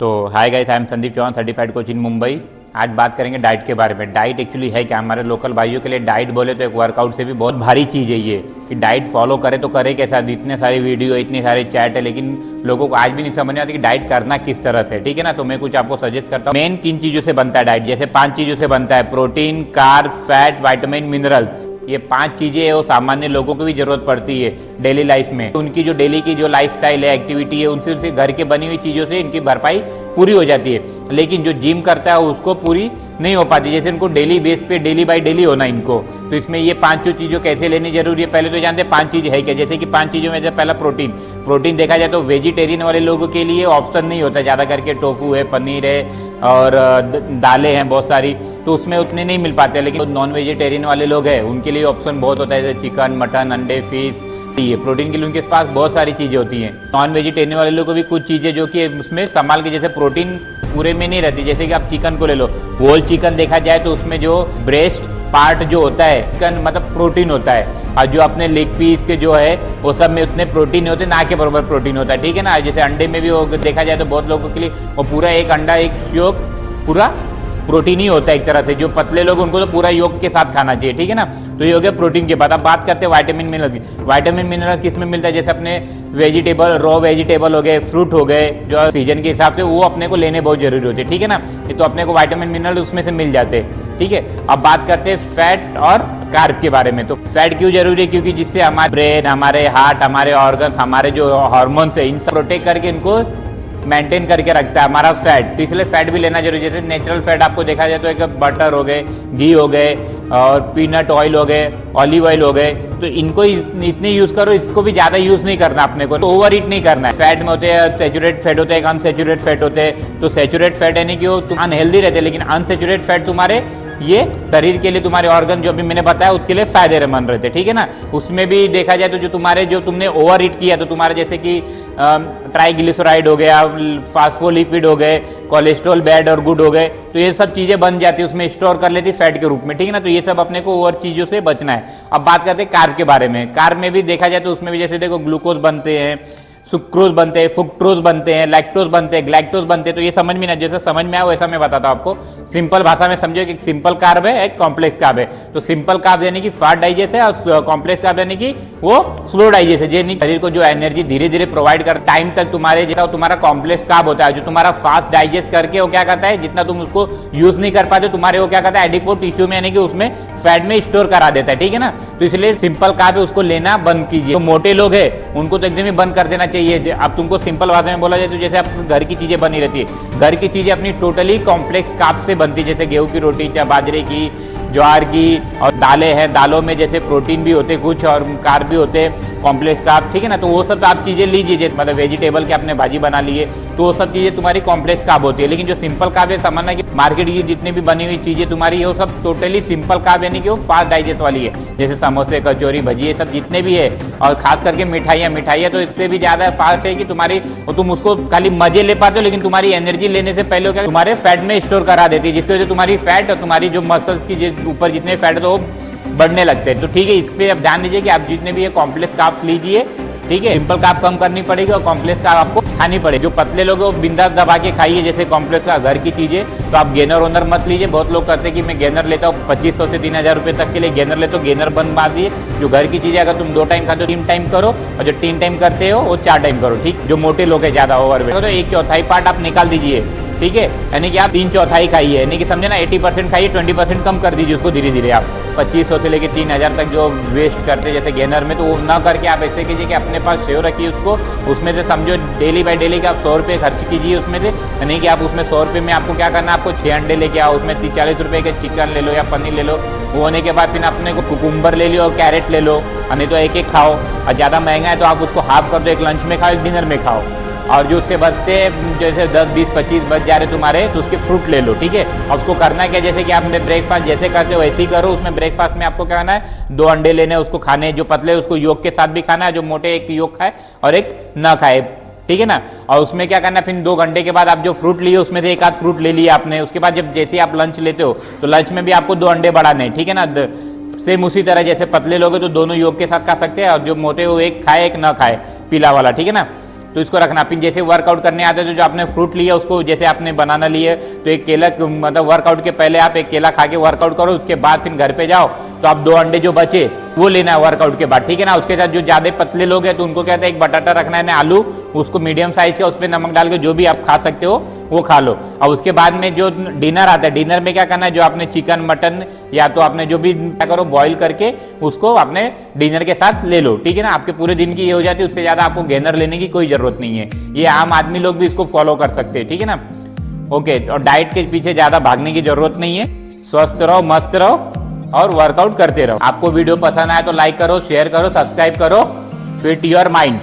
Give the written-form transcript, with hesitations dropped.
तो hi guys, I am Sandeep Chauhan, certified coach in Mumbai. आज बात करेंगे डाइट के बारे में। डाइट एक्चुअली है क्या? हमारे लोकल भाइयों के लिए डाइट बोले तो एक वर्कआउट से भी बहुत भारी चीज़ है ये, कि डाइट फॉलो करे तो करे कैसा। इतने सारे वीडियो, इतने सारे चैट है, लेकिन लोगों को आज भी नहीं समझ में आती कि डाइट करना किस तरह से, ठीक है ना। तो मैं कुछ आपको सजेस्ट करता हूँ। मेन किन चीज़ों से बनता है डाइट? जैसे 5 चीज़ों से बनता है: protein, carb, fat, vitamin, minerals. ये 5 चीज़ें है वो सामान्य लोगों को भी जरूरत पड़ती है डेली लाइफ में। उनकी जो डेली की जो लाइफस्टाइल है, एक्टिविटी है, उनसे घर के बनी हुई चीज़ों से इनकी भरपाई पूरी हो जाती है। लेकिन जो जिम करता है उसको पूरी नहीं हो पाती, जैसे इनको डेली बेस पे डेली बाय डेली होना इनको। तो इसमें ये 5 चीज़ों कैसे लेनी जरूरी है, पहले तो जानते हैं 5 चीज़ें है क्या। जैसे कि 5 चीज़ों में पहला प्रोटीन देखा जाए तो वेजिटेरियन वाले लोगों के लिए ऑप्शन नहीं होता ज़्यादा करके। टोफू है, पनीर है और दालें हैं बहुत सारी, तो उसमें उतने नहीं मिल पाते। लेकिन नॉन वेजिटेरियन वाले लोग हैं उनके लिए ऑप्शन बहुत होता है, जैसे चिकन, मटन, अंडे, फिश। ये प्रोटीन के लिए उनके पास बहुत सारी चीज़ें होती हैं। नॉन वेजिटेरियन वाले लोगों को भी कुछ चीज़ें जो कि उसमें संभाल के, जैसे प्रोटीन पूरे में नहीं रहती। जैसे कि आप चिकन को ले लो, होल चिकन देखा जाए तो उसमें जो ब्रेस्ट पार्ट जो होता है चिकन मतलब प्रोटीन होता है, और जो अपने लेग पीस के जो है वो सब में उतने प्रोटीन नहीं होते, ना के बराबर प्रोटीन होता है, ठीक है ना। जैसे अंडे में भी वो देखा जाए तो बहुत लोगों के लिए वो पूरा एक अंडा एक योग पूरा प्रोटीन ही होता है एक तरह से। जो पतले लोग उनको तो पूरा योग के साथ खाना चाहिए, ठीक है ना। तो ये हो गया प्रोटीन के बाद। अब बात करते हैं विटामिन मिनरल्स की। विटामिन मिनरल्स किस में मिलता है? जैसे अपने वेजिटेबल, रॉ वेजिटेबल हो गए, फ्रूट हो गए, जो सीजन के हिसाब से वो अपने को लेने बहुत जरूरी होते हैं, ठीक है ना। तो अपने को विटामिन मिनरल उसमें से मिल जाते हैं, ठीक है। अब बात करते हैं फैट और कार्ब के बारे में। तो फैट क्यों जरूरी है? क्योंकि जिससे हमारे ब्रेन, हमारे हार्ट, हमारे ऑर्गन्स, हमारे जो हार्मोन्स है, इन सब प्रोटेक्ट करके इनको मेंटेन करके रखता है हमारा फैट। तो इसलिए फैट भी लेना जरूरी है। जैसे नेचुरल फैट आपको देखा जाए तो एक बटर हो गए, घी हो गए और पीनट ऑयल हो गए, ऑलिव ऑयल हो गए। तो इनको इतने यूज करो, इसको भी ज्यादा यूज नहीं करना अपने को, तो ओवर ईट नहीं करना है। फैट में होते हैं सैचुरेट फैट होते हैं, अनसैचुरेट फैट होते हैं। तो सैचुरेट फैट यानी कि वो तुम अनहेल्दी रहते हैं, लेकिन अनसैचुरेट फैट तुम्हारे ये शरीर के लिए, तुम्हारे ऑर्गन जो भी मैंने बताया उसके लिए फायदेमंद रहते, ठीक है ना। उसमें भी देखा जाए तो जो तुमने ओवर ईट किया, तो तुम्हारे जैसे कि ट्राइग्लिसराइड हो गया, फास्फोलिपिड हो गए, कोलेस्ट्रॉल बैड और गुड हो गए, तो ये सब चीजें बन जाती है, उसमें स्टोर कर लेती फैट के रूप में, ठीक है ना। तो ये सब अपने को ओवर चीजों से बचना है। अब बात करते हैं कार्ब के बारे में। कार्ब में भी देखा जाए तो उसमें भी जैसे देखो ग्लूकोज बनते हैं, सुक्रोज बनते हैं, फ्रुक्टोज बनते हैं, लैक्टोज बनते हैं, ग्लैक्टोज बनते हैं। तो ये समझ में ना, जैसे समझ में आया वैसा मैं बताता हूं आपको। सिंपल भाषा में समझो कि सिंपल कार्ब है, एक कॉम्प्लेक्स कार्ब है। तो सिंपल कार्ब यानी कि फास्ट डाइजेस्ट है, और कॉम्प्लेक्स कार्ब यानी कि वो स्लो डाइजेस्ट है, यानी शरीर को जो एनर्जी धीरे धीरे प्रोवाइड कर टाइम तक तुम्हारे तुम्हारा कॉम्प्लेक्स कार्ब होता है, जो तुम्हारा फास्ट डाइजेस्ट करके वो क्या करता है, जितना तुम उसको यूज नहीं कर पाते तुम्हारे, वो क्या करता है एडिपोज टिश्यू में यानी कि उसमें फैट में स्टोर करा देता है, ठीक है ना। तो इसलिए सिंपल कार्ब है, उसको लेना बंद कीजिए। तो मोटे लोग है उनको तो एकदम ही बंद कर देना चाहिए। अब तुमको सिंपल भाषा में बोला जाए तो जैसे आपको घर की चीजें बनी रहती है, घर की चीजें अपनी टोटली कॉम्प्लेक्स कार्ब से बनती है, जैसे गेहूं की रोटी, चाहे बाजरे की, ज्वार की, और दालें हैं। दालों में जैसे प्रोटीन भी होते कुछ और कार्ब भी होते हैं, कॉम्प्लेक्स कार्ब, ठीक है ना। तो वो सब आप चीजें लीजिए, जैसे मतलब वेजिटेबल के आपने भाजी बना लिए, तो वो सब चीजें तुम्हारी कॉम्प्लेक्स कार्ब होती है। लेकिन जो सिंपल कार्ब है, समझना कि मार्केट की जितनी भी बनी हुई चीजें तुम्हारी, वो सब टोटली सिंपल कार्ब यानी कि वो फास्ट डाइजेस्ट वाली है। जैसे समोसे, कचौरी, भजी, ये सब जितने भी है, और खास करके मिठाइयाँ तो इससे भी ज्यादा फास्ट है कि तुम्हारी, तुम उसको खाली मजे ले पाते हो, लेकिन तुम्हारी एनर्जी लेने से पहले क्या तुम्हारे फैट में स्टोर करा देती है, जिसकी वजह से तुम्हारी फैट और तुम्हारी जो मसल्स की ऊपर जितने फैट है तो वो बढ़ने लगते हैं। तो ठीक है, इस पे आप ध्यान दीजिए कि आप जितने भी ये कॉम्प्लेक्स कार्ब्स लीजिए, ठीक है। सिंपल कार्ब कम करनी पड़ेगी और कॉम्प्लेक्स कार्ब आपको खानी पड़ेगी। जो पतले लोग हैं वो बिंदास दबा के खाइए, जैसे कॉम्प्लेक्स का घर की चीजें। तो आप गेनर ओनर मत लीजिए। बहुत लोग करते हैं कि मैं गेनर लेता हूँ 2500 से 3000 रुपये तक के लिए गेनर लेते हो, गेनर बंद मार दिए। जो घर की चीजें अगर तुम 2 टाइम खाते हो 3 टाइम करो, और जो 3 टाइम करते हो वो 4 टाइम करो, ठीक। जो मोटे लोग हैं ज्यादा ओवरवेट, तो 1/4 पार्ट आप निकाल दीजिए, ठीक है। यानी कि आप 3/4 खाइए, यानी कि समझे ना 80% खाइए, 20% कम कर दीजिए उसको धीरे धीरे। आप 2500 से लेकर 3000 तक जो वेस्ट करते जैसे गेनर में, तो वो ना करके आप ऐसे कीजिए कि अपने पास सेव रखिए उसको, उसमें से समझो डेली बाय डेली का आप 100 रुपये खर्च कीजिए उसमें से। यानी कि आप उसमें 100 रुपये में आपको क्या करना है, आपको 6 अंडे लेके आओ, उसमें 40 रुपये के चिकन ले लो या पनीर ले लो। वो होने के बाद फिर अपने को कुकुम्बर ले लो और कैरेट ले लो, नहीं तो एक खाओ। और ज़्यादा महंगा है तो आप उसको हाफ कर दो, एक लंच में खाओ, एक डिनर में खाओ। और जो उससे बचते जैसे 10, 20, 25 बच जा रहे तुम्हारे, तो उसके फ्रूट ले लो, ठीक है। और उसको करना क्या, जैसे कि आपने ब्रेकफास्ट जैसे करते हो वैसे ही करो। उसमें ब्रेकफास्ट में आपको क्या करना है, 2 अंडे लेने, उसको खाने, जो पतले उसको योग के साथ भी खाना है, जो मोटे एक योग खाए और एक ना खाए, ठीक है ना। और उसमें क्या करना है, फिर 2 घंटे के बाद आप जो फ्रूट लिए उसमें से एक आध फ्रूट ले लिया आपने। उसके बाद जब जैसे आप लंच लेते हो तो लंच में भी आपको 2 अंडे बढ़ाने हैं, ठीक है ना। सेम उसी तरह जैसे पतले लोग तो दोनों योग के साथ खा सकते हैं, और जो मोटे वो एक खाए एक ना खाए, पीला वाला, ठीक है ना। तो इसको रखना। फिर जैसे वर्कआउट करने आते हो तो जो आपने फ्रूट लिया उसको, जैसे आपने बनाना लिए तो एक केला, मतलब वर्कआउट के पहले आप एक केला खा के वर्कआउट करो, उसके बाद फिर घर पे जाओ तो आप 2 अंडे जो बचे वो लेना है वर्कआउट के बाद, ठीक है ना। उसके साथ जो ज्यादा पतले लोग हैं तो उनको कहते हैं एक बटाटा रखना है ना, आलू, उसको मीडियम साइज का, उसमें नमक डाल के जो भी आप खा सकते हो वो खा लो। और उसके बाद में जो डिनर आता है, डिनर में क्या करना है, जो आपने चिकन मटन या तो आपने जो भी क्या करो बॉईल करके उसको आपने डिनर के साथ ले लो, ठीक है ना। आपके पूरे दिन की ये हो जाती है, उससे ज्यादा आपको गेनर लेने की कोई जरूरत नहीं है। ये आम आदमी लोग भी इसको फॉलो कर सकते हैं, ठीक है ना। ओके, और डाइट के पीछे ज्यादा भागने की जरूरत नहीं है। स्वस्थ रहो, मस्त रहो और वर्कआउट करते रहो। आपको वीडियो पसंद आए तो लाइक करो, शेयर करो, सब्सक्राइब करो। Fit your mind.